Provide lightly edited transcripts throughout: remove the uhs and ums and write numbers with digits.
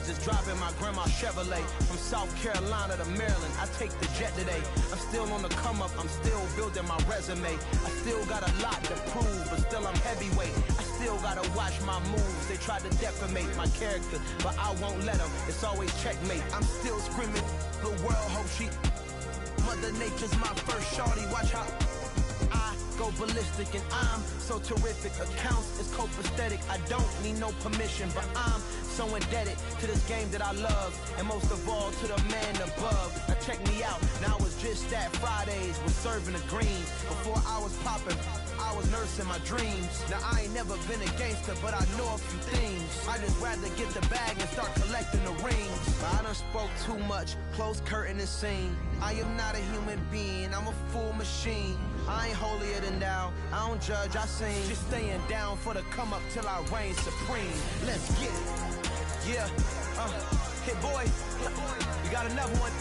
just driving my grandma's Chevrolet. From South Carolina to Maryland, I take the jet today. I'm still on the come up, I'm still building my resume. I still got a lot to prove, but still I'm heavyweight. I still gotta watch my moves. They try to defamate my character, but I won't let them. It's always checkmate. I'm still screaming, the world hope she. Mother Nature's my first shorty, watch how I go ballistic, and I'm so terrific. Accounts is copacetic. I don't need no permission, but I'm so indebted to this game that I love, and most of all to the man above. Now check me out, now it's just that Fridays was serving the greens. Before I was popping, I was nursing my dreams. Now I ain't never been a gangster, but I know a few things. I just rather get the bag and start collecting the rings. I done spoke too much, close curtain and scene. I am not a human being, I'm a full machine. I ain't holier than thou, I don't judge, I sing. Just staying down for the come up till I reign supreme. Let's get it. Yeah, Hit Boy, we got another one.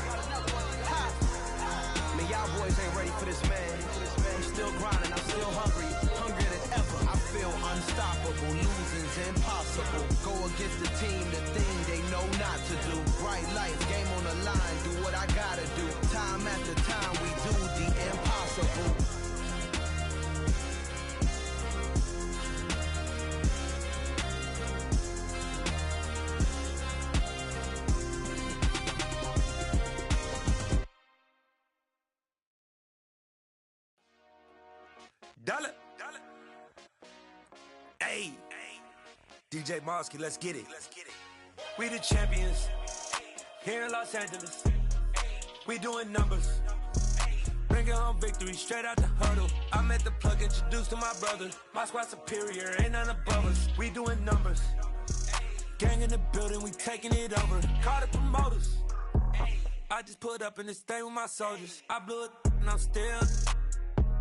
Ha. Man, y'all boys ain't ready for this, man. I'm still grinding, I'm still hungry, hungrier than ever. I feel unstoppable, losing's impossible. Go against the team, the thing they know not to do. Bright lights, game on the line, do what I gotta do. Time after time, we do the impossible. Dollar. Hey, DJ Mosky, let's get it. We the champions here in Los Angeles. We doing numbers. Bringing home victory straight out the huddle. I'm at the plug, introduced to my brother. My squad superior, ain't none above us. We doing numbers. Gang in the building, we taking it over. Call the promoters. I just put up in this thing with my soldiers. I blew it and I'm still.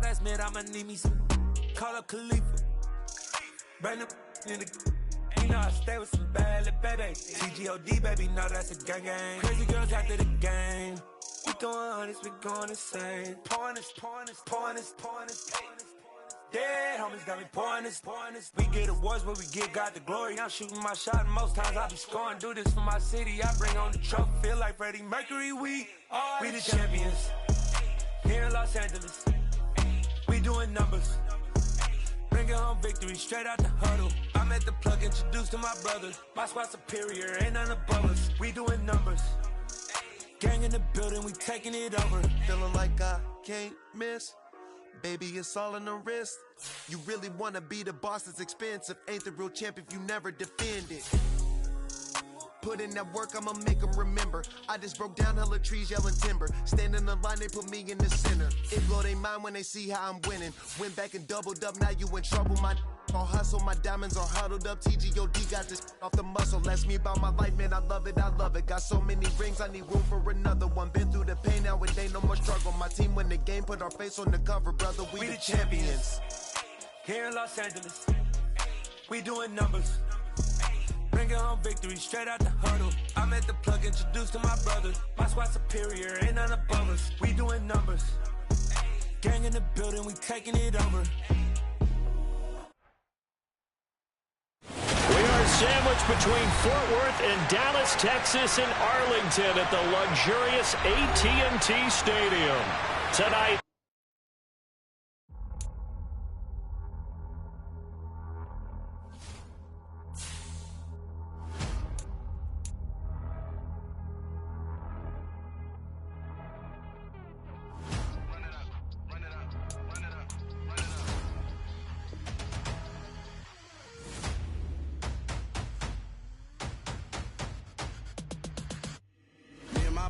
Last minute, I'ma need me some. Call up Khalifa. Bring them in the. You know I stay with some bad little baby. CGOD, baby, no, that's a gang gang. Crazy girls after the game. We going honest, we going insane. Pouring this. Dead homies got me pouring this. We get awards, but we get God the glory. I'm shooting my shot, and most times I be scoring. Do this for my city, I bring on the trophy. Feel like Freddie Mercury, we the champions. Here in Los Angeles. We doing numbers. Bringing home victory straight out the huddle. I'm at the plug, introduced to my brother. My squad superior, ain't none above us. We doing numbers. Gang in the building, we taking it over. Feeling like I can't miss. Baby, it's all in the wrist. You really wanna be the boss, it's expensive. Ain't the real champ if you never defend it. Put in that work, I'ma make them remember. I just broke down hella trees, yelling timber. Standing in the line, they put me in the center. It blow they mind when they see how I'm winning. Went back and doubled up, now you in trouble. My all hustle, my diamonds are huddled up. TGOD got this off the muscle. Ask me about my life, man, I love it. Got so many rings, I need room for another one. Been through the pain, now it ain't no more struggle. My team win the game, put our face on the cover, brother. We the champions. Here in Los Angeles, we doing numbers. Bringing home victory straight out the huddle. I'm at the plug, introduced to my brother. My squad superior, ain't none above us. We doing numbers. Gang in the building, we taking it over. We are sandwiched between Fort Worth and Dallas, Texas, and Arlington at the luxurious AT&T Stadium. Tonight,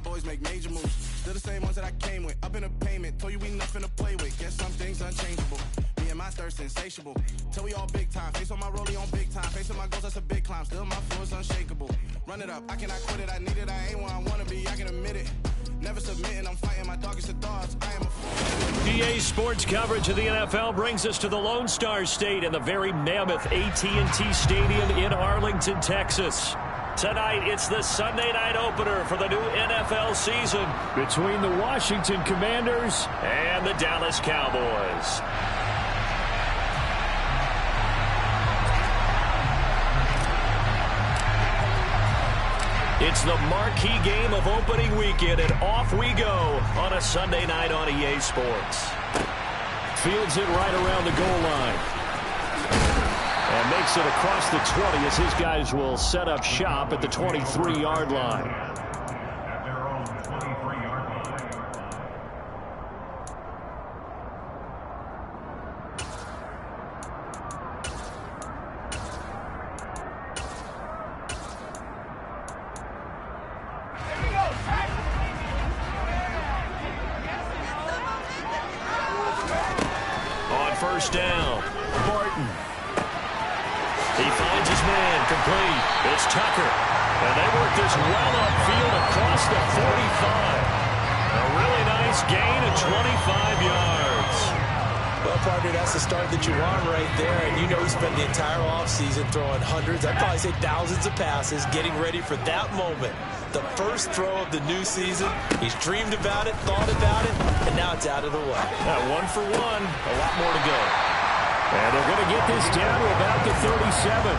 boys make major moves. They're the same ones that I came with. Up in a payment, told you we nothing to play with. Guess some things unchangeable. Me and my thirst insatiable. Till we all big time. Face on my rollie on big time. Face on my goals, that's a big climb. Still my flow is unshakable. Run it up, I cannot quit it. I need it, I ain't where I wanna be. I can admit it. Never submitting, I'm fighting my darkest of thoughts. I am a fool. DA Sports coverage of the NFL brings us to the Lone Star State in the very mammoth AT&T Stadium in Arlington, Texas. Tonight, it's the Sunday night opener for the new NFL season between the Washington Commanders and the Dallas Cowboys. It's the marquee game of opening weekend, and off we go on a Sunday night on EA Sports. Fields it right around the goal line. And makes it across the 20 as his guys will set up shop at the 23-yard line. First down, Barton. He finds his man, complete. It's Tucker. And they work this well upfield across the 45. A really nice gain of 25 yards. Well, partner, that's the start that you want right there. And you know he spent the entire offseason throwing hundreds, I'd probably say thousands of passes, getting ready for that moment. The first throw of the new season. He's dreamed about it, thought about it, and now it's out of the way. One for one, a lot more to go. And they're going to get this down to about the 37.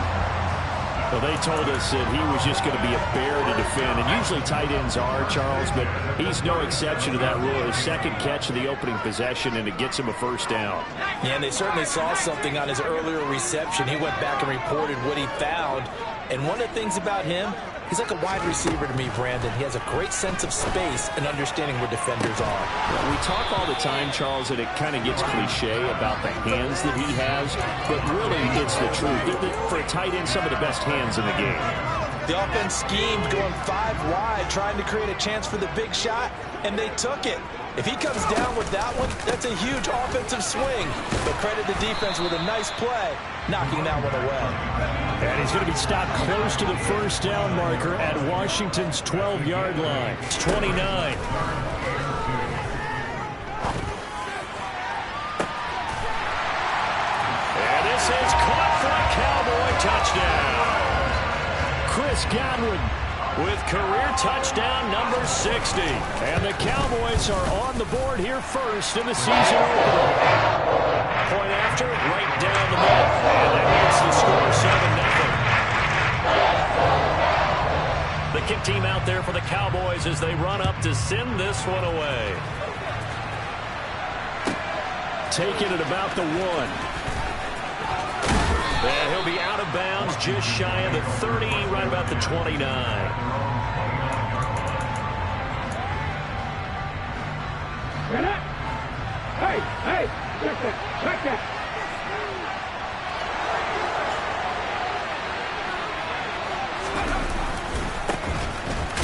Well, they told us that he was just going to be a bear to defend, and usually tight ends are, Charles, but he's no exception to that rule. His second catch of the opening possession, and it gets him a first down. Yeah, and they certainly saw something on his earlier reception. He went back and reported what he found, and one of the things about him, he's like a wide receiver to me, Brandon. He has a great sense of space and understanding where defenders are. We talk all the time, Charles, and it kind of gets cliche about the hands that he has, but really it's the truth. For a tight end, some of the best hands in the game. The offense schemed going 5 wide, trying to create a chance for the big shot, and they took it. If he comes down with that one, that's a huge offensive swing. But credit the defense with a nice play, knocking that one away. And he's going to be stopped close to the first down marker at Washington's 12-yard line. It's 29. And this is caught for a Cowboy touchdown. Chris Godwin with career touchdown number 60. And the Cowboys are on the board here first in the season opener. Point after, right down the middle. And that makes the score 7-0. The kick team out there for the Cowboys as they run up to send this one away. Taking it about the 1. And he'll be out of bounds just shy of the 30, right about the 29. Hey, check that.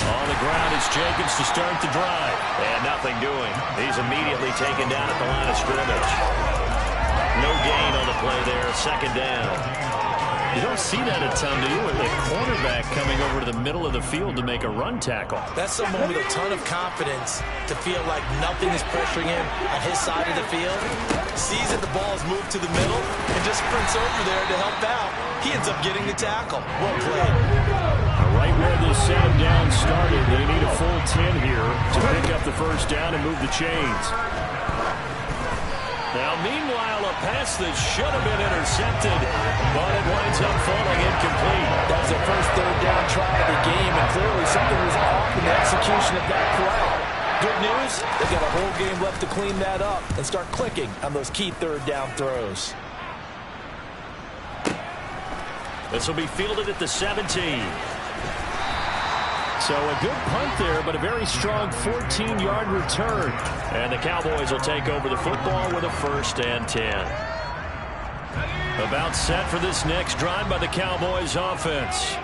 On the ground is Jacobs to start the drive. And nothing doing. He's immediately taken down at the line of scrimmage. No gain on the play there, second down. You don't see that a ton, do you, with the cornerback coming over to the middle of the field to make a run tackle. That's someone with a ton of confidence to feel like nothing is pressuring him on his side of the field. Sees that the ball is moved to the middle and just sprints over there to help out. He ends up getting the tackle. Well played. Right where this set him down started, they need a full 10 here to pick up the first down and move the chains. Now, meanwhile, a pass that should have been intercepted, but it winds up falling incomplete. That was the first third down try of the game, and clearly something was off in the execution of that play. Good news, they've got a whole game left to clean that up and start clicking on those key third down throws. This will be fielded at the 17. So a good punt there, but a very strong 14-yard return. And the Cowboys will take over the football with a 1st and 10. About set for this next drive by the Cowboys offense.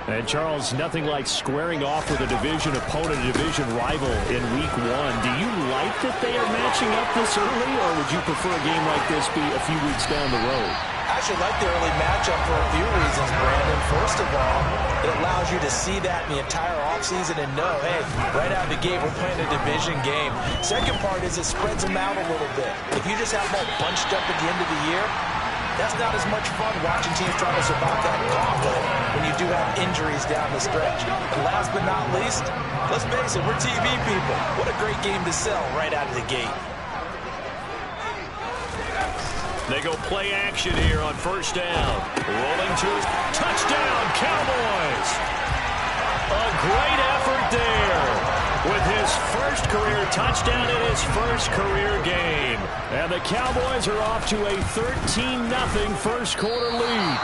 And, Charles, nothing like squaring off with a division opponent, a division rival in Week 1. Do you like that they are matching up this early, or would you prefer a game like this be a few weeks down the road? I actually like the early matchup for a few reasons, Brandon. First of all, it allows you to see that in the entire offseason and know, hey, right out of the gate, we're playing a division game. Second part is it spreads them out a little bit. If you just have them all bunched up at the end of the year, that's not as much fun watching teams trying to survive that gauntlet when you do have injuries down the stretch. And last but not least, let's face it, we're TV people. What a great game to sell right out of the gate. They go play action here on first down. Rolling to his touchdown, Cowboys. A great effort there with his first career touchdown in his first career game. And the Cowboys are off to a 13-0 first quarter lead.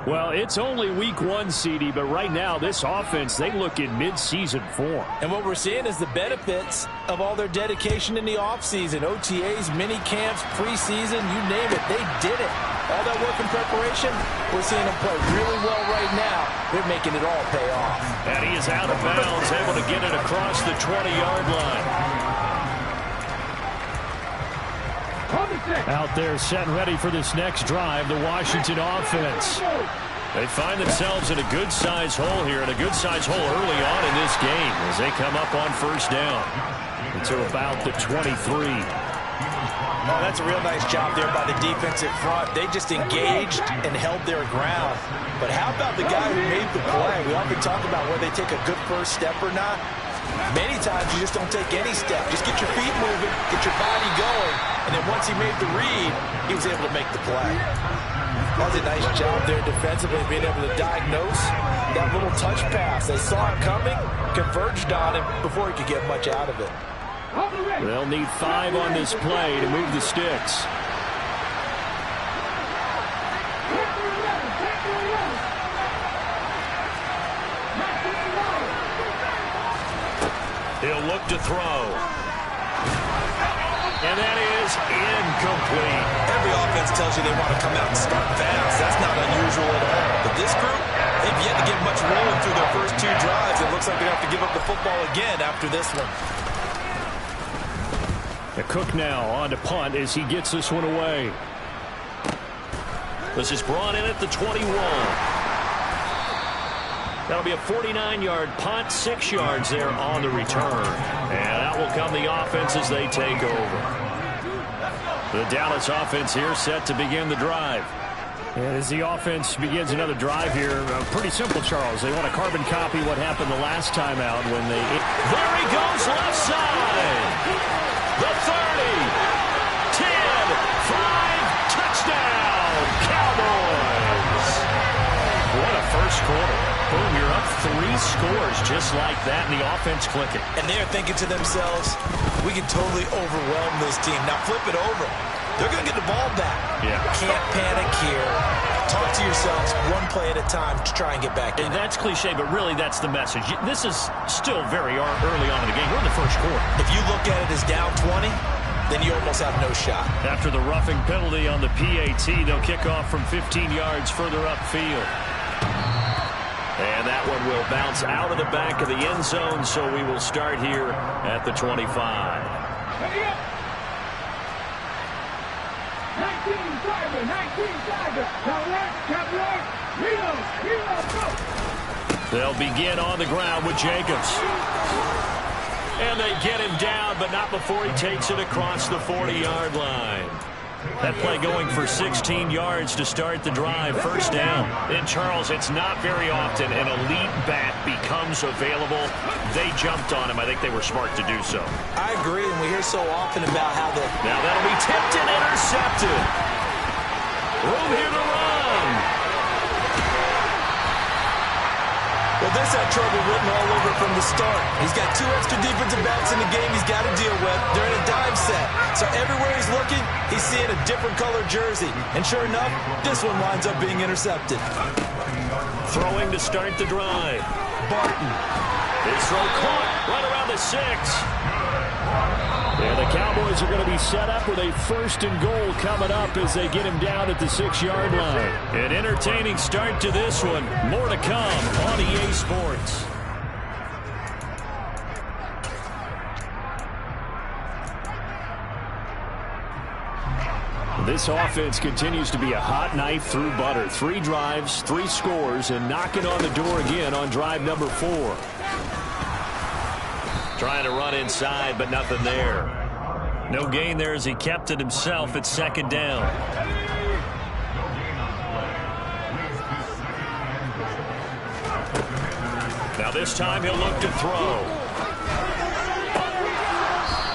Well, it's only week 1, CD, but right now this offense, they look in mid-season form. And what we're seeing is the benefits of all their dedication in the offseason. OTAs, mini camps, preseason, you name it, they did it. All that work in preparation, we're seeing them play really well right now. They're making it all pay off. And he is out of bounds, able to get it across the 20-yard line. Out there set and ready for this next drive, the Washington offense. They find themselves in a good-sized hole here, and a good-sized hole early on in this game as they come up on first down to about the 23. Oh, that's a real nice job there by the defensive front. They just engaged and held their ground. But how about the guy who made the play? We often talk about whether they take a good first step or not. Many times you just don't take any step. Just get your feet moving, get your body going, and then once he made the read, he was able to make the play. That was a nice job there defensively, being able to diagnose that little touch pass. They saw it coming, converged on him before he could get much out of it. They'll need 5 on this play to move the sticks. He'll look to throw. And that is incomplete. Every offense tells you they want to come out and start fast. That's not unusual at all. But this group, they've yet to get much rolling through their first 2 drives. It looks like they have to give up the football again after this one. The Cook now on to punt as he gets this one away. This is brought in at the 21. That'll be a 49-yard punt, 6 yards there on the return. And out will come the offense as they take over. The Dallas offense here set to begin the drive. And as the offense begins another drive here, pretty simple, Charles. They want to carbon copy what happened the last time out when they... There he goes, left side! The 30, 10, 5, touchdown, Cowboys! What a first quarter. Boom, you're up 3 scores just like that, and the offense clicking. And they're thinking to themselves, we can totally overwhelm this team. Now flip it over. They're going to get the ball back. Yeah. Can't panic here. Talk to yourselves 1 play at a time to try and get back in. And that's cliche, but really that's the message. This is still very early on in the game. We're in the first quarter. If you look at it as down 20, then you almost have no shot. After the roughing penalty on the PAT, they'll kick off from 15 yards further upfield. And that one will bounce out of the back of the end zone, so we will start here at the 25. 19 Tiger. Reload, go. They'll begin on the ground with Jacobs. And they get him down, but not before he takes it across the 40-yard line. That play going for 16 yards to start the drive, first down. And, Charles, it's not very often an elite back becomes available. They jumped on him. I think they were smart to do so. I agree, and we hear so often about how the... Now that'll be tipped and intercepted. Room here to run. Well, this had trouble written all over from the start. He's got 2 extra defensive backs in the game he's got to deal with. They're in a dime set. So everywhere he's looking, he's seeing a different colored jersey. And sure enough, this one winds up being intercepted. Throwing to start the drive. Barton. His throw caught right around the 6. And the Cowboys are going to be set up with a 1st and goal coming up as they get him down at the 6-yard line. An entertaining start to this one. More to come on EA Sports. This offense continues to be a hot knife through butter. 3 drives, 3 scores, and knocking on the door again on drive number 4. Trying to run inside, but nothing there. No gain there as he kept it himself at 2nd down. Now this time he'll look to throw.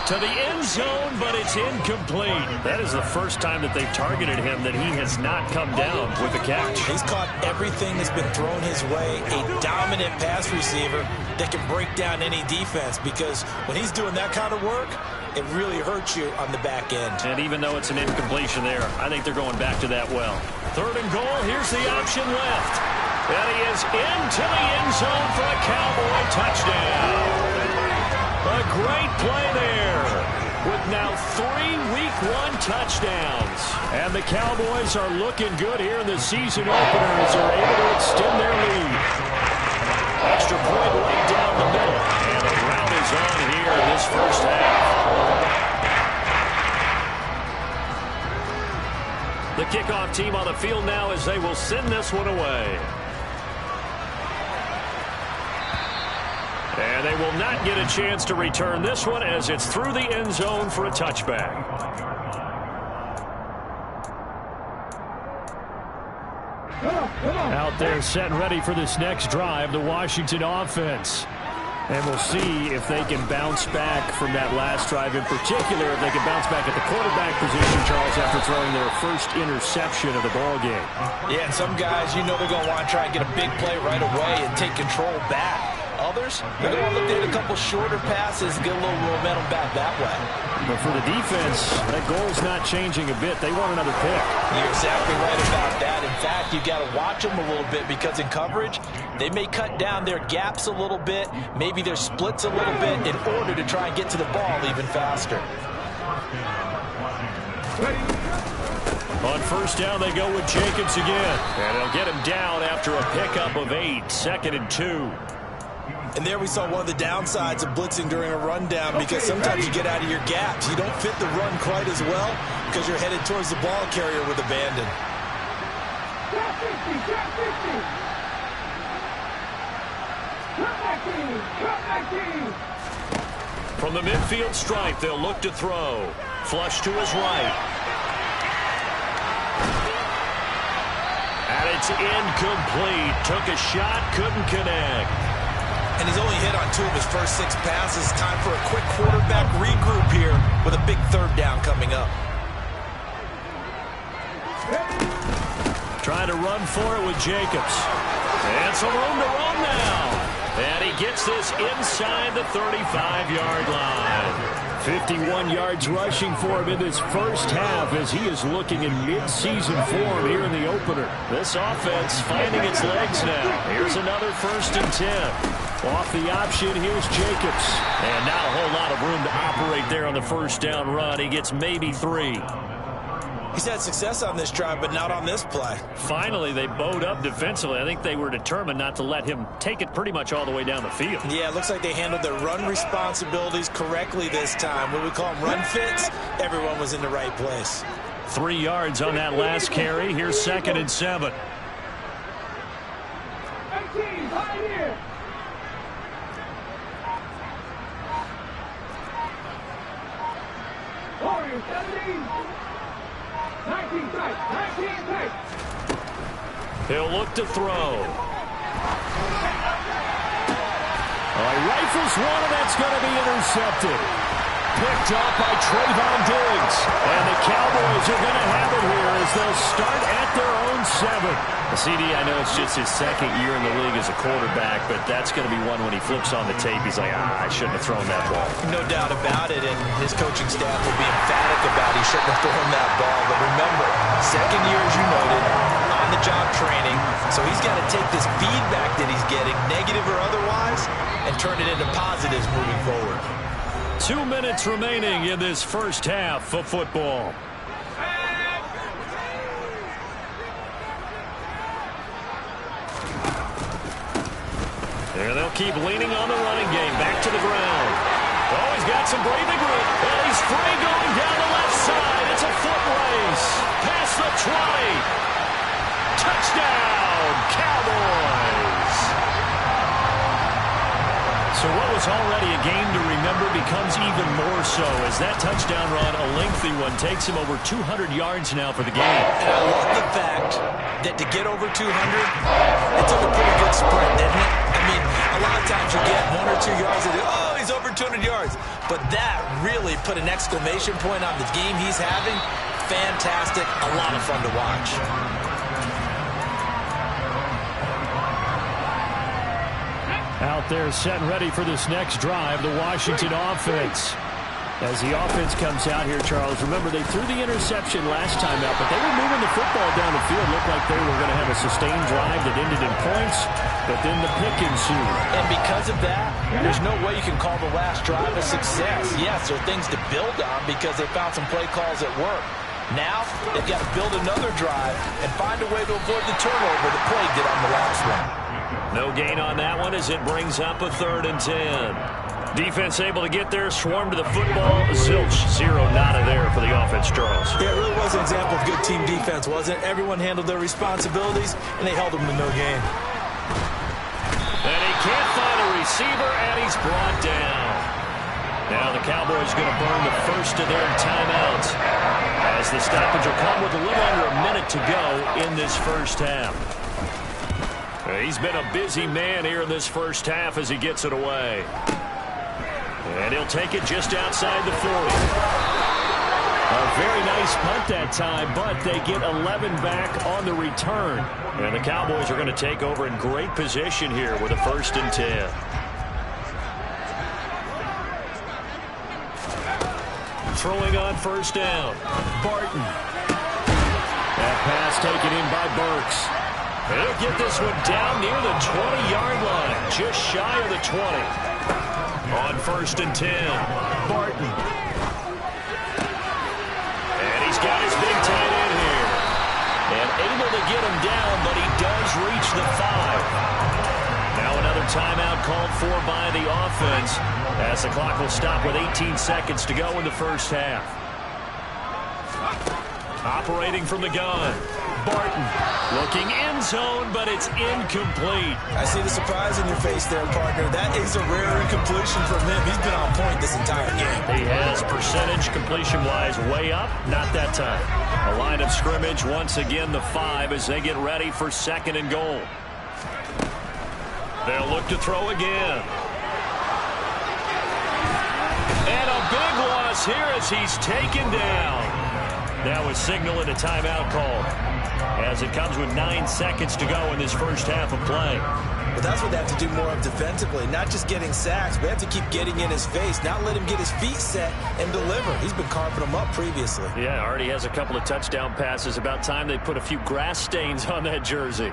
to the end zone, but it's incomplete. That is the first time that they've targeted him that he has not come down with a catch. He's caught everything that's been thrown his way. A dominant pass receiver that can break down any defense, because when he's doing that kind of work, it really hurts you on the back end. And even though it's an incompletion there, I think they're going back to that well. 3rd and goal. Here's the option left. And he is into the end zone for a Cowboy touchdown. A great play there with now 3 Week 1 touchdowns. And the Cowboys are looking good here in the season opener as they're able to extend their lead. Extra point right down the middle. And the round is on here in this first half. The kickoff team on the field now as they will send this one away. And they will not get a chance to return this one as it's through the end zone for a touchback. Out there set and ready for this next drive, the Washington offense. And we'll see if they can bounce back from that last drive, in particular, if they can bounce back at the quarterback position, Charles, after throwing their first interception of the ball game. Yeah, and some guys, you know they're going to want to try and get a big play right away and take control back. Others, they're going to look at a couple shorter passes and get a little momentum back that way. But for the defense, that goal's not changing a bit. They want another pick. You're exactly right about that. In fact, you've got to watch them a little bit, because in coverage, they may cut down their gaps a little bit, maybe their splits a little bit, in order to try and get to the ball even faster. On first down, they go with Jacobs again. And they'll get him down after a pickup of 8, 2nd and 2. And there we saw one of the downsides of blitzing during a rundown, because sometimes you get out of your gaps. You don't fit the run quite as well because you're headed towards the ball carrier with abandon. From the midfield stripe, they'll look to throw. Flush to his right. And it's incomplete. Took a shot, couldn't connect. And he's only hit on 2 of his first 6 passes. Time for a quick quarterback regroup here with a big 3rd down coming up. Trying to run for it with Jacobs. And some room to run now. And he gets this inside the 35-yard line. 51 yards rushing for him in this first half as he is looking in mid-season form here in the opener. This offense finding its legs now. Here's another 1st and 10. Off the option, here's Jacobs. And not a whole lot of room to operate there on the first down run. He gets maybe 3. He's had success on this drive, but not on this play. Finally, they bowed up defensively. I think they were determined not to let him take it pretty much all the way down the field. Yeah, it looks like they handled their run responsibilities correctly this time. What we call them run fits, everyone was in the right place. 3 yards on that last carry. Here's 2nd and 7. He'll look to throw. He rifles one, and that's going to be intercepted. Picked up by Trayvon Diggs. And the Cowboys are going to have it here as they'll start at their own 7. CD, I know it's just his 2nd year in the league as a quarterback, but that's going to be one when he flips on the tape. He's like, I shouldn't have thrown that ball. No doubt about it, and his coaching staff will be emphatic about he shouldn't have thrown that ball. But remember, 2nd year, as you noted, on-the-job training, so he's got to take this feedback that he's getting, negative or otherwise, and turn it into positives moving forward. 2 minutes remaining in this first half of football. There they'll keep leaning on the running game. Back to the ground. Oh, he's got some breathing room. And he's free going down the left side. It's a foot race. Past the 20. Touchdown, Cowboys. So what was already a game to remember becomes even more so as that touchdown run, a lengthy one, takes him over 200 yards now for the game. And I love the fact that to get over 200, it took a pretty good sprint, didn't it? I mean, a lot of times you get 1 or 2 yards and oh, he's over 200. 200 yards. But that really put an exclamation point on the game he's having. Fantastic. A lot of fun to watch. Out there set and ready for this next drive, the Washington offense. As the offense comes out here, Charles, remember they threw the interception last time out, but they were moving the football down the field. Looked like they were going to have a sustained drive that ended in points, but then the pick ensued. And because of that, there's no way you can call the last drive a success. Yes, there are things to build on because they found some play calls that work. Now, they've got to build another drive and find a way to avoid the turnover that plagued it on the last one. No gain on that one as it brings up a 3rd and 10. Defense able to get there, swarm to the football. Zilch, 0 nada there for the offense, Charles. Yeah, it really was an example of good team defense, wasn't it? Everyone handled their responsibilities, and they held them to no gain. And he can't find a receiver, and he's brought down. Now the Cowboys going to burn the first of their timeouts as the stoppage will come with a little under a minute to go in this first half. He's been a busy man here in this first half as he gets it away. And he'll take it just outside the 40. A very nice punt that time, but they get 11 back on the return. And the Cowboys are going to take over in great position here with a 1st and 10. Throwing on 1st down. Barton. That pass taken in by Burks. He'll get this one down near the 20-yard line, just shy of the 20. On 1st and 10, Barton. And he's got his big tight end here. And able to get him down, but he does reach the 5. Now another timeout called for by the offense as the clock will stop with 18 seconds to go in the first half. Operating from the gun, Barton looking end zone, but it's incomplete. I see the surprise in your face there, partner. That is a rare incompletion from him. He's been on point this entire game. He has percentage completion-wise way up, not that time. A line of scrimmage once again, the 5 as they get ready for 2nd and goal. They'll look to throw again. And a big loss here as he's taken down. That was signaling a timeout call as it comes with 9 seconds to go in this first half of play. But that's what they have to do more of defensively, not just getting sacks. We have to keep getting in his face, not let him get his feet set and deliver. He's been carving them up previously. Yeah, already has a couple of touchdown passes. About time they put a few grass stains on that jersey.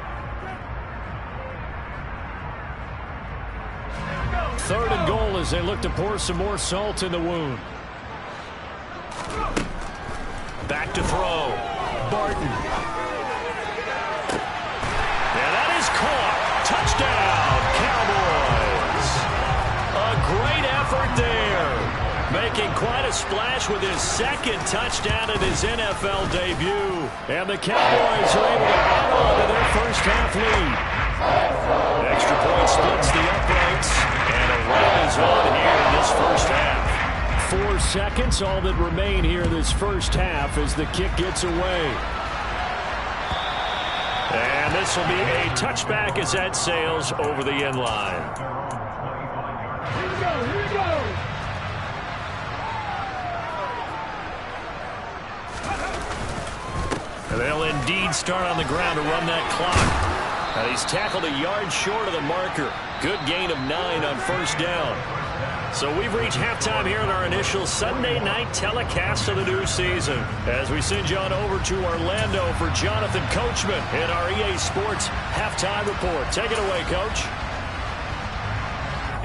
3rd and goal as they look to pour some more salt in the wound. Back to throw. Barton. Yeah, that is caught. Touchdown, Cowboys. A great effort there. Making quite a splash with his 2nd touchdown in his NFL debut. And the Cowboys are able to add on to their first half lead. Extra point splits the uprights. And a run is on here in this first half. 4 seconds, all that remain here this first half as the kick gets away. And this will be a touchback as that sails over the end line. Here we go, here we go. And they'll indeed start on the ground to run that clock. And he's tackled a yard short of the marker. Good gain of 9 on 1st down. So we've reached halftime here in our initial Sunday night telecast of the new season. As we send you on over to Orlando for Jonathan Coachman in our EA Sports Halftime Report. Take it away, Coach.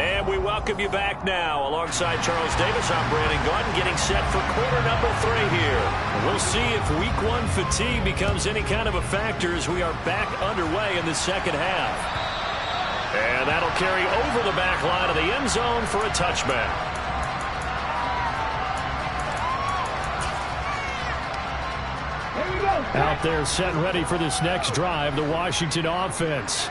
And we welcome you back now. Alongside Charles Davis, I'm Brandon Gaudin getting set for quarter number 3 here. We'll see if week 1 fatigue becomes any kind of a factor as we are back underway in the second half. And that'll carry over the back line of the end zone for a touchback. Out there set and ready for this next drive, the Washington offense.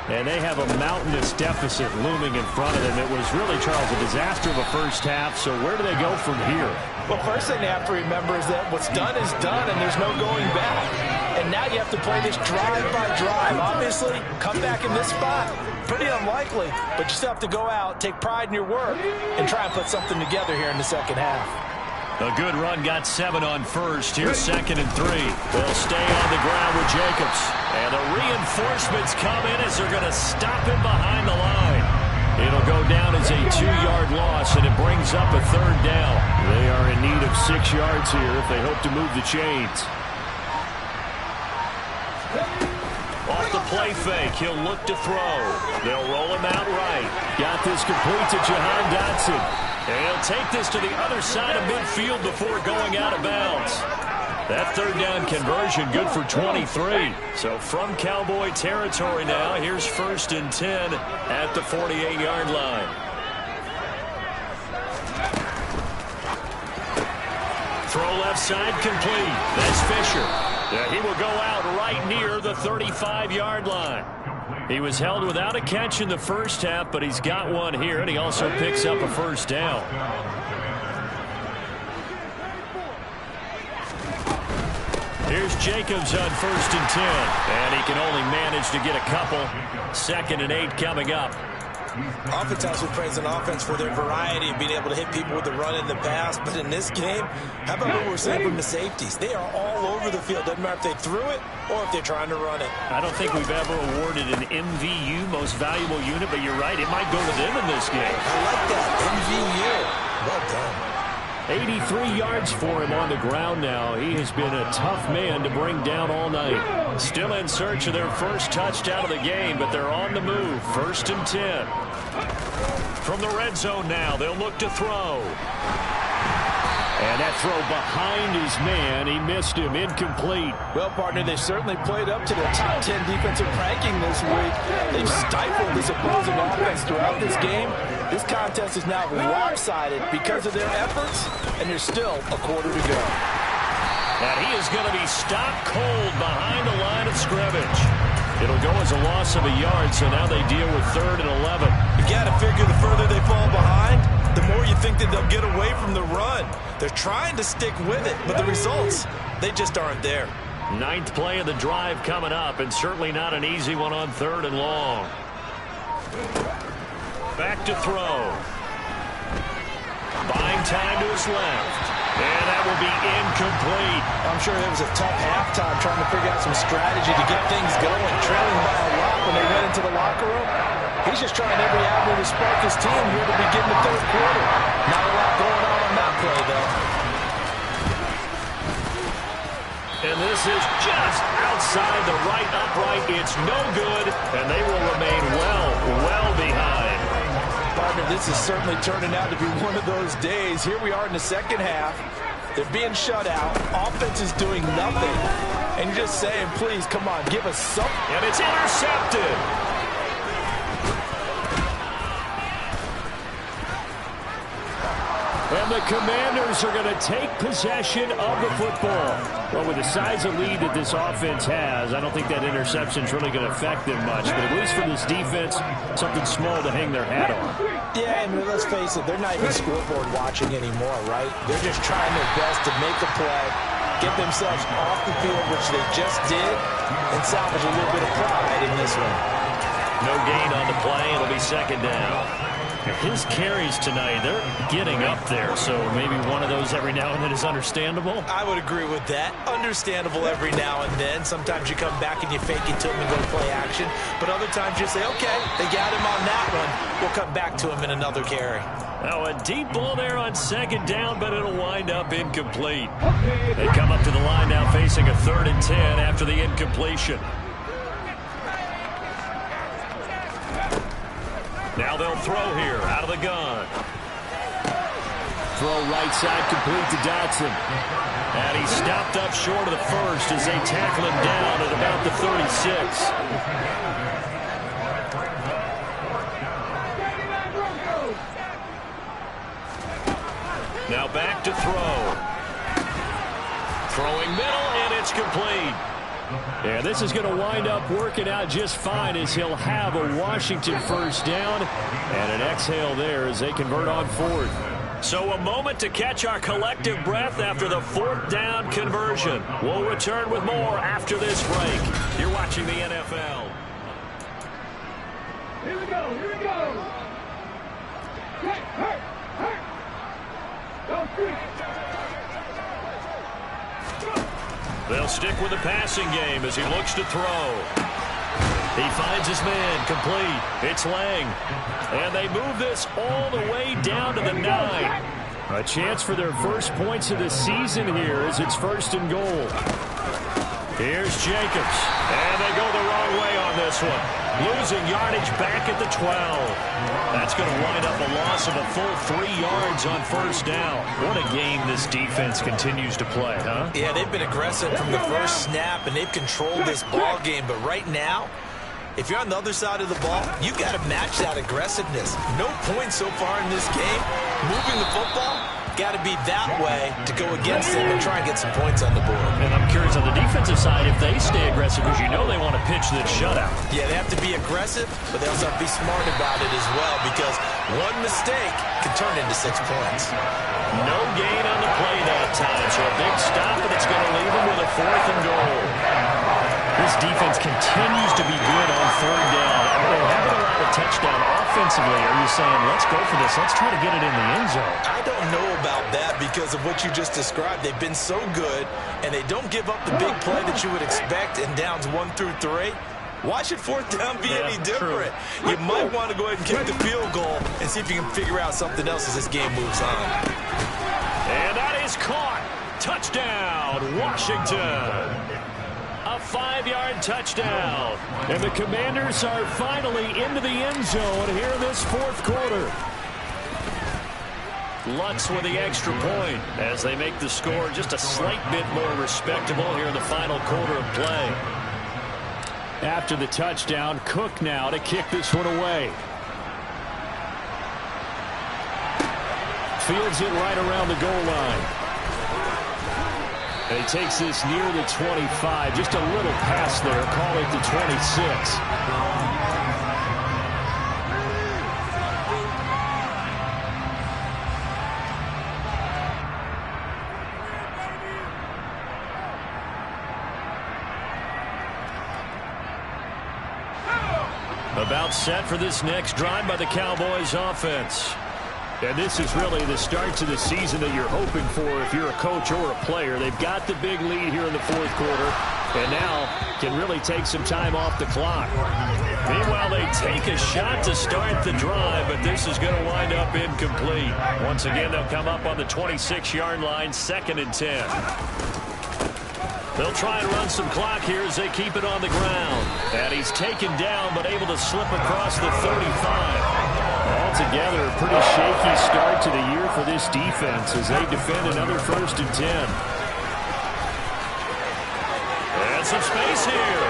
And they have a mountainous deficit looming in front of them. It was really, Charles, a disaster of a first half. So where do they go from here? Well, first thing they have to remember is that what's done is done, and there's no going back. And now you have to play this drive by drive. Obviously, come back in this spot, pretty unlikely, but you still have to go out, take pride in your work, and try and put something together here in the second half. A good run, got 7 on first. Here's 2nd and 3. They'll stay on the ground with Jacobs. And the reinforcements come in as they're going to stop him behind the line. It'll go down as a 2-yard loss, and it brings up a 3rd down. They are in need of 6 yards here if they hope to move the chains. Off the play fake, he'll look to throw. They'll roll him out right. Got this complete to Jahan Dotson. And he'll take this to the other side of midfield before going out of bounds. That 3rd down conversion good for 23. So from Cowboy territory now, here's 1st and 10 at the 48-yard line. Throw left side complete. That's Fisher. He will go out right near the 35-yard line. He was held without a catch in the first half, but he's got one here, and he also picks up a 1st down. Here's Jacobs on 1st and 10, and he can only manage to get a couple. 2nd and 8 coming up. Offense has to praise an offense for their variety of being able to hit people with the run in the pass. But in this game, how about what we're seeing from the safeties? They are all over the field. Doesn't matter if they threw it or if they're trying to run it. I don't think we've ever awarded an MVU, most valuable unit, but you're right, it might go to them in this game. I like that, MVU. Well done. 83 yards for him on the ground now. He has been a tough man to bring down all night. Still in search of their first touchdown of the game, but they're on the move. 1st and 10. From the red zone now, they'll look to throw. And that throw behind his man, he missed him, incomplete. Well, partner, they certainly played up to their top 10 defensive ranking this week. They've stifled this opposing offense throughout this game. This contest is now lopsided because of their efforts, and there's still a quarter to go. And he is going to be stopped cold behind the line of scrimmage. It'll go as a loss of a yard, so now they deal with 3rd and 11. You got to figure the further they fall behind, the more you think that they'll get away from the run. They're trying to stick with it, but the results, they just aren't there. 9th play of the drive coming up, and certainly not an easy one on 3rd and long. Back to throw. Buying time to his left. And that will be incomplete. I'm sure it was a tough halftime trying to figure out some strategy to get things going. Trailing by a lot when they went into the locker room. He's just trying every avenue to spark his team here to begin the 3rd quarter. Not a lot going on that play, though. And this is just outside the right upright. It's no good, and they will remain well behind. Partner, this is certainly turning out to be one of those days. Here we are in the second half. They're being shut out. Offense is doing nothing. And you're just saying, please, come on, give us something. And it's intercepted. And the Commanders are going to take possession of the football. Well, with the size of lead that this offense has, I don't think that interception is really going to affect them much. But at least for this defense, something small to hang their hat on. Yeah, and let's face it, they're not even scoreboard watching anymore, right? They're just trying their best to make a play, get themselves off the field, which they just did, and salvage a little bit of pride in this one. No gain on the play. It'll be 2nd down. His carries tonight, they're getting up there, so maybe one of those every now and then is understandable. I would agree with that. Understandable every now and then. Sometimes you come back and you fake it to him and go play action, but other times you say, okay, they got him on that one. We'll come back to him in another carry. Now a deep ball there on 2nd down, but it'll wind up incomplete. They come up to the line now facing a 3rd and 10 after the incompletion. Now they'll throw here out of the gun. Throw right side complete to Dotson. And he's stopped up short of the first as they tackle him down at about the 36. Now back to throw. Throwing middle, and it's complete. And this is going to wind up working out just fine as he'll have a Washington 1st down and an exhale there as they convert on 4th. So a moment to catch our collective breath after the 4th down conversion. We'll return with more after this break. You're watching the NFL. Here we go, here we go. Hurt. Go free. They'll stick with the passing game as he looks to throw. He finds his man, complete. It's Lang. And they move this all the way down to the 9. A chance for their first points of the season here as it's 1st and goal. Here's Jacobs. And they go the wrong way on this one. Losing yardage back at the 12. That's going to wind up a loss of a full 3 yards on 1st down. What a game this defense continues to play, huh? Yeah, they've been aggressive from the first snap, and they've controlled this ball game. But right now, if you're on the other side of the ball, you got to match that aggressiveness. No points so far in this game. Moving the football, got to be that way to go against them and try and get some points on the board. And I'm curious on the defensive side if they stay aggressive, because you know they want to pitch this shutout. Yeah, they have to be aggressive, but they also have to be smart about it as well, because one mistake can turn into 6 points. No gain on the play that time, so a big stop, and it's going to leave them with a 4th and goal. This defense continues to be good on 3rd down. They haven't allowed a touchdown offensively. Are you saying, let's go for this, let's try to get it in the end zone? I don't know about that because of what you just described. They've been so good, and they don't give up the big play that you would expect in downs 1 through 3. Why should 4th down be any different? True. You might want to go ahead and kick the field goal and see if you can figure out something else as this game moves on. And that is caught. Touchdown, Washington. A 5-yard touchdown. And the Commanders are finally into the end zone here in this 4th quarter. Lutz with the extra point as they make the score just a slight bit more respectable here in the final quarter of play. After the touchdown, Cook now to kick this one away. Fields it right around the goal line. And he takes this near the 25. Just a little pass there. Call it the 26. About set for this next drive by the Cowboys offense. And this is really the start to the season that you're hoping for if you're a coach or a player. They've got the big lead here in the 4th quarter, and now can really take some time off the clock. Meanwhile, they take a shot to start the drive, but this is going to wind up incomplete. Once again, they'll come up on the 26-yard line, 2nd and 10. They'll try and run some clock here as they keep it on the ground. And he's taken down, but able to slip across the 35. Altogether, a pretty shaky start to the year for this defense as they defend another 1st and 10. And some space here.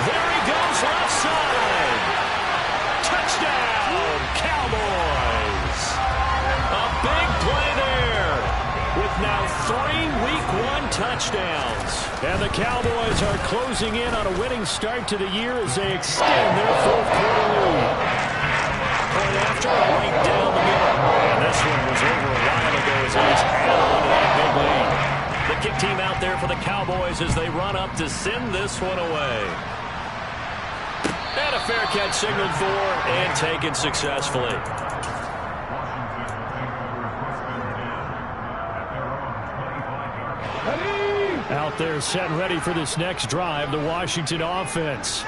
There he goes left side. Touchdown, Cowboys. A big play there with now 3 Week 1 touchdowns. And the Cowboys are closing in on a winning start to the year as they extend their 4th quarter lead. Point after, right down the middle. And this one was over a while ago as he's added on to that big lead. The kick team out there for the Cowboys as they run up to send this one away. And a fair catch signaled for and taken successfully. Out there set and ready for this next drive, the Washington offense.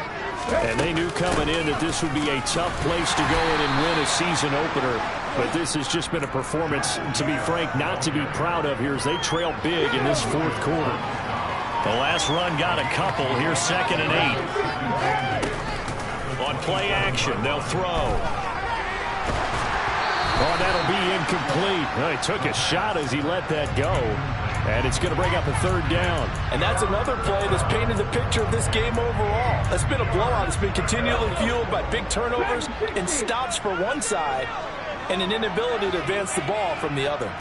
And they knew coming in that this would be a tough place to go in and win a season opener. But this has just been a performance, to be frank, not to be proud of here as they trail big in this 4th quarter. The last run got a couple. Here's 2nd and 8. On play action, they'll throw. Oh, that'll be incomplete. Well, he took a shot as he let that go. And it's going to bring up a 3rd down. And that's another play that's painted the picture of this game overall. It's been a blowout. It's been continually fueled by big turnovers and stops for one side and an inability to advance the ball from the other.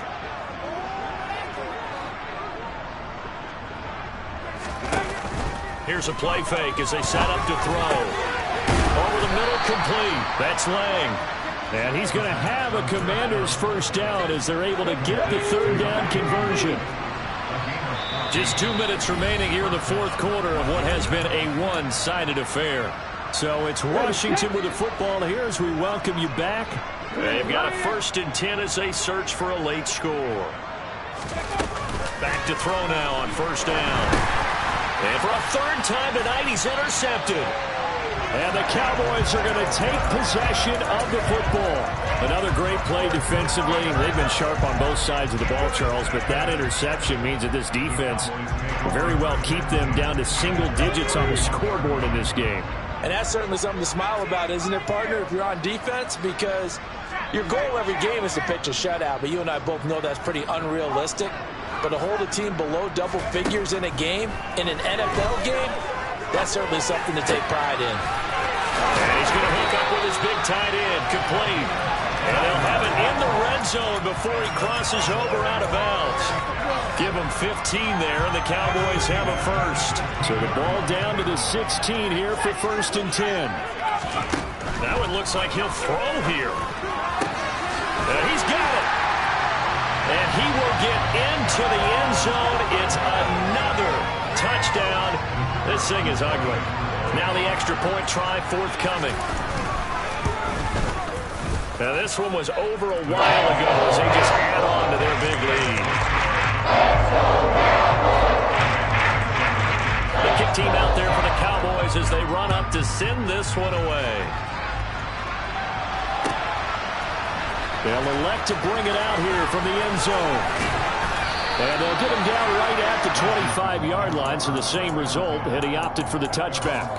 Here's a play fake as they set up to throw. Over the middle, complete. That's Lang. And he's going to have a Commanders first down as they're able to get the third down conversion. Just 2 minutes remaining here in the fourth quarter of what has been a one-sided affair. So it's Washington with the football here as we welcome you back. They've got a 1st and 10 as they search for a late score. Back to throw now on first down. And for a third time tonight, he's intercepted. And the Cowboys are going to take possession of the football. Another great play defensively. They've been sharp on both sides of the ball, Charles, but that interception means that this defense will very well keep them down to single digits on the scoreboard in this game. And that's certainly something to smile about, isn't it, partner, if you're on defense? Because your goal every game is to pitch a shutout, but you and I both know that's pretty unrealistic. But to hold a team below double figures in a game, in an NFL game, that's certainly something to take pride in. And he's going to hook up with his big tight end, complete. And they'll have it in the red zone before he crosses over out of bounds. Give him 15 there, and the Cowboys have a first. So the ball down to the 16 here for 1st and 10. Now it looks like he'll throw here. He's got it. And he will get into the end zone. It's another touchdown. This thing is ugly. Now the extra point try forthcoming. Now this one was over a while ago as they just add on to their big lead. The kick team out there for the Cowboys as they run up to send this one away. They'll elect to bring it out here from the end zone. And they'll get him down right at the 25-yard line, so the same result had he opted for the touchback.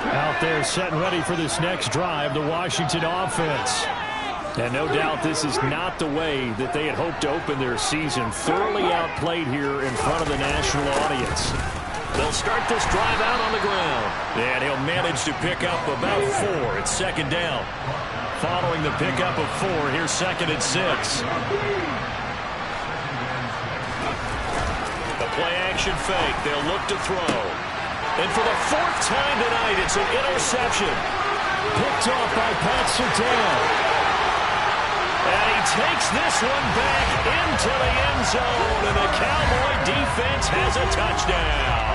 Out there set and ready for this next drive, the Washington offense. And no doubt this is not the way that they had hoped to open their season. Thoroughly outplayed here in front of the national audience. They'll start this drive out on the ground. And he'll manage to pick up about 4. It's 2nd down. Following the pickup of 4, here's 2nd and 6. The play-action fake. They'll look to throw. And for the 4th time tonight, it's an interception. Picked off by Pat Surtain. And he takes this one back into the end zone, and the Cowboy defense has a touchdown.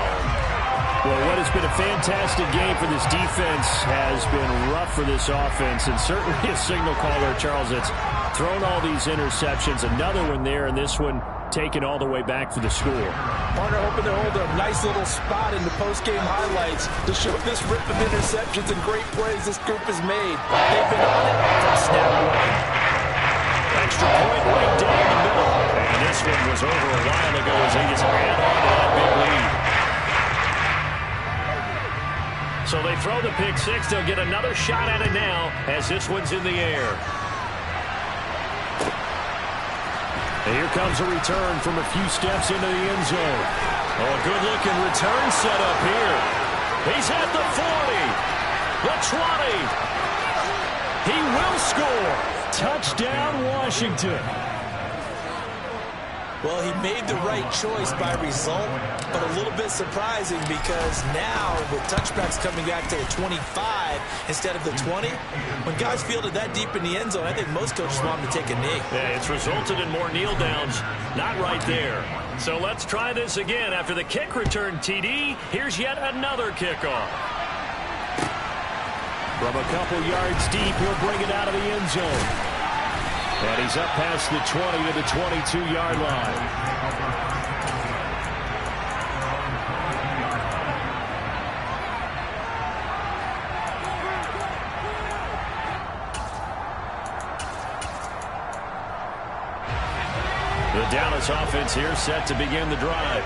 Well, what has been a fantastic game for this defense has been rough for this offense, and certainly a signal caller, Charles, that's thrown all these interceptions. Another one there, and this one taken all the way back for the score. Partner hoping to hold a nice little spot in the post-game highlights to show this rip of interceptions and great plays this group has made. They've been on it from snap one. Extra point right down the middle. And this one was over a while ago as they just add on to that big lead. So they throw the pick six. They'll get another shot at it now as this one's in the air. And here comes a return from a few steps into the end zone. Oh, a good-looking return set up here. He's at the 40, the 20. He will score. Touchdown, Washington. Well, he made the right choice by result, but a little bit surprising because now with touchbacks coming back to the 25 instead of the 20, when guys fielded that deep in the end zone, I think most coaches want them to take a knee. Yeah, it's resulted in more kneel downs. Not right there. So let's try this again. After the kick return TD, here's yet another kickoff. From a couple yards deep, he'll bring it out of the end zone. And he's up past the 20 to the 22-yard line. The Dallas offense here set to begin the drive.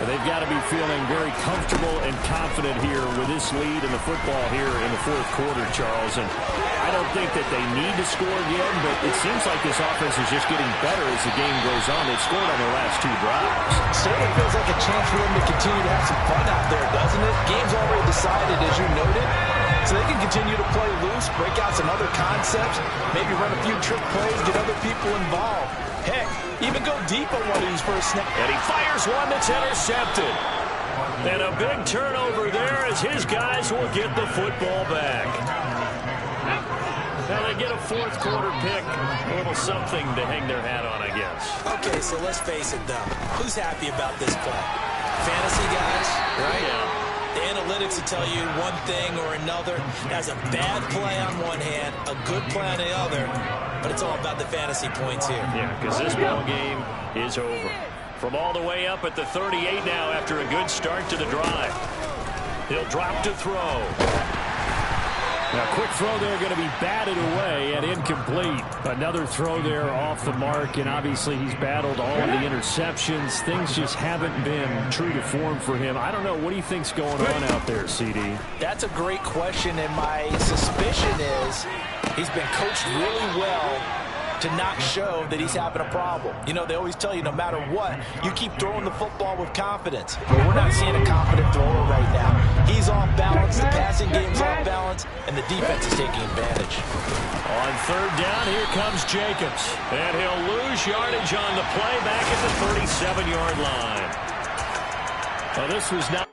They've got to be feeling very comfortable and confident here with this lead in the football here in the fourth quarter, Charles. And I don't think that they need to score again, but it seems like this offense is just getting better as the game goes on. They've scored on their last 2 drives. Certainly feels like a chance for them to continue to have some fun out there, doesn't it? Game's already decided, as you noted. So they can continue to play loose, break out some other concepts, maybe run a few trick plays, get other people involved. Heck, even go deep on one of these first snaps. And he fires one that's intercepted. And a big turnover there as his guys will get the football back. Now they get a fourth quarter pick. A little something to hang their hat on, I guess. Okay, so let's face it, though. Who's happy about this play? Fantasy guys, right? Yeah. The analytics will tell you one thing or another. That's a bad play on one hand, a good play on the other, but it's all about the fantasy points here. Yeah, because this ball game is over. From all the way up at the 38 now after a good start to the drive. He'll drop to throw. Now, quick throw there, going to be batted away and incomplete. Another throw there off the mark, and obviously he's battled all of the interceptions. Things just haven't been true to form for him. I don't know. What do you think's going on out there, CD? That's a great question, and my suspicion is he's been coached really well to not show that he's having a problem. You know, they always tell you no matter what, you keep throwing the football with confidence. But we're not seeing a confident thrower right now. He's off balance, the passing game's off balance, and the defense is taking advantage. On third down, here comes Jacobs. And he'll lose yardage on the play back at the 37-yard line. Well, this was not